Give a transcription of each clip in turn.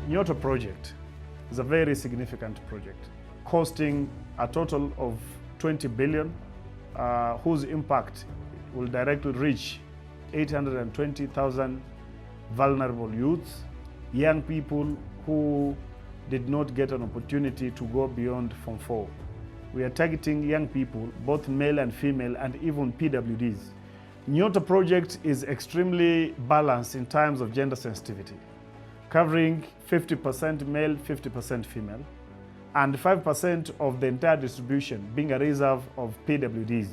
NYOTA project is a very significant project, costing a total of 20 billion, whose impact will directly reach 820,000 vulnerable youths, young people who did not get an opportunity to go beyond Form 4. We are targeting young people, both male and female, and even PWDs. NYOTA project is extremely balanced in terms of gender sensitivity, covering 50% male, 50% female, and 5% of the entire distribution being a reserve of PWDs,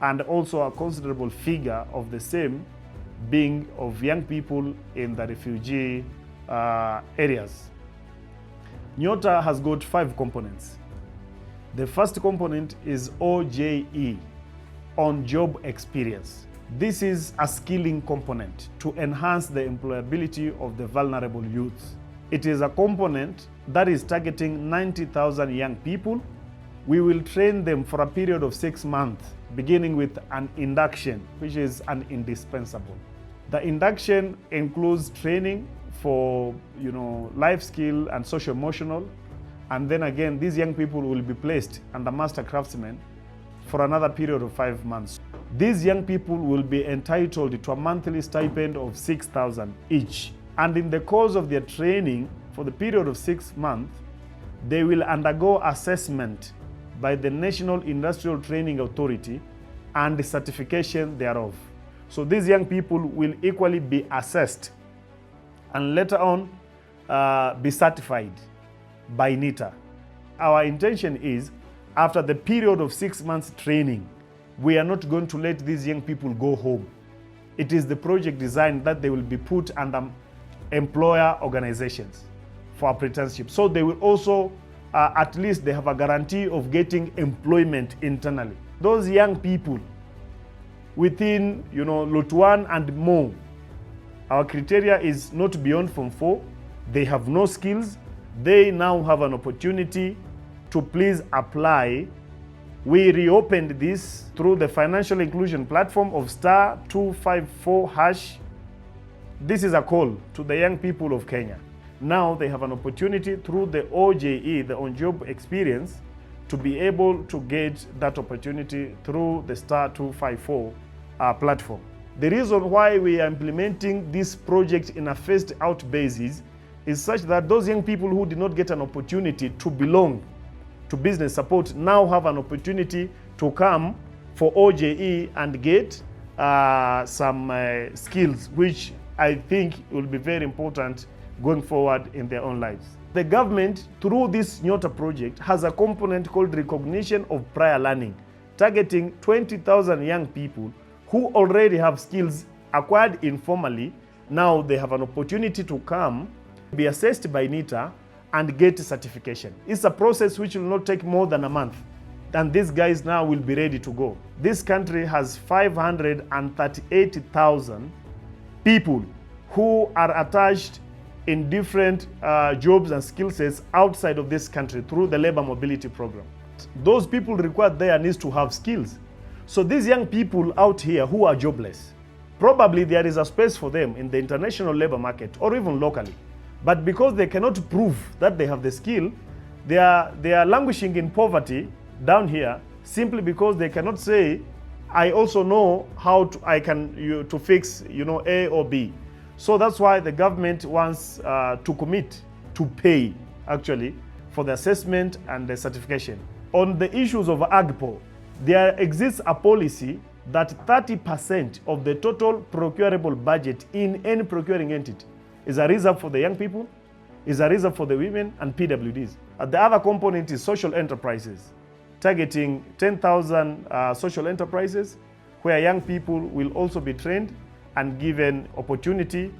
and also a considerable figure of the same being of young people in the refugee areas. NYOTA has got 5 components. The first component is OJE, on-job experience. This is a skilling component to enhance the employability of the vulnerable youths. It is a component that is targeting 90,000 young people. We will train them for a period of 6 months, beginning with an induction, which is an indispensable. The induction includes training for life skill and socio-emotional, and then again these young people will be placed under master craftsmen for another period of 5 months. These young people will be entitled to a monthly stipend of 6,000 each, and in the course of their training for the period of 6 months, they will undergo assessment by the National Industrial Training Authority and the certification thereof. So these young people will equally be assessed and later on be certified by NYOTA. Our intention is, after the period of 6 months training, we are not going to let these young people go home. It is the project design that they will be put under employer organizations for apprenticeship. So they will also, at least they have a guarantee of getting employment internally. Those young people within Lot 1 and more, our criteria is not beyond Form 4. They have no skills. They now have an opportunity to please apply. We reopened this through the financial inclusion platform of *254#. This is a call to the young people of Kenya. Now they have an opportunity through the OJE, the on-job experience, to be able to get that opportunity through the *254 platform. The reason why we are implementing this project in a phased out basis is such that those young people who did not get an opportunity to belong to business support now have an opportunity to come for OJE and get some skills, which I think will be very important going forward in their own lives. The government, through this NYOTA project, has a component called recognition of prior learning, targeting 20,000 young people who already have skills acquired informally. Now they have an opportunity to come, be assessed by NYOTA, and get certification. It's a process which will not take more than a month, and these guys now will be ready to go. This country has 538,000 people who are attached in different jobs and skill sets outside of this country through the labor mobility program. Those people required there needs to have skills. So these young people out here who are jobless, probably there is a space for them in the international labor market or even locally. But because they cannot prove that they have the skill, they are languishing in poverty down here simply because they cannot say, I also know how to fix A or B. So that's why the government wants to commit to pay actually for the assessment and the certification. On the issues of AGPO, there exists a policy that 30% of the total procurable budget in any procuring entity is a reserve for the young people, is a reserve for the women and PWDs. The other component is social enterprises, targeting 10,000 social enterprises where young people will also be trained and given opportunity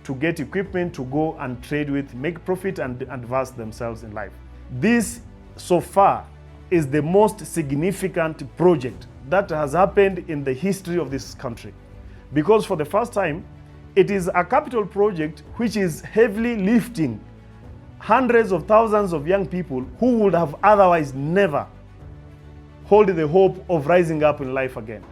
to get equipment to go and trade with, make profit and advance themselves in life. This so far is the most significant project that has happened in the history of this country, because for the first time, it is a capital project which is heavily lifting hundreds of thousands of young people who would have otherwise never hold the hope of rising up in life again.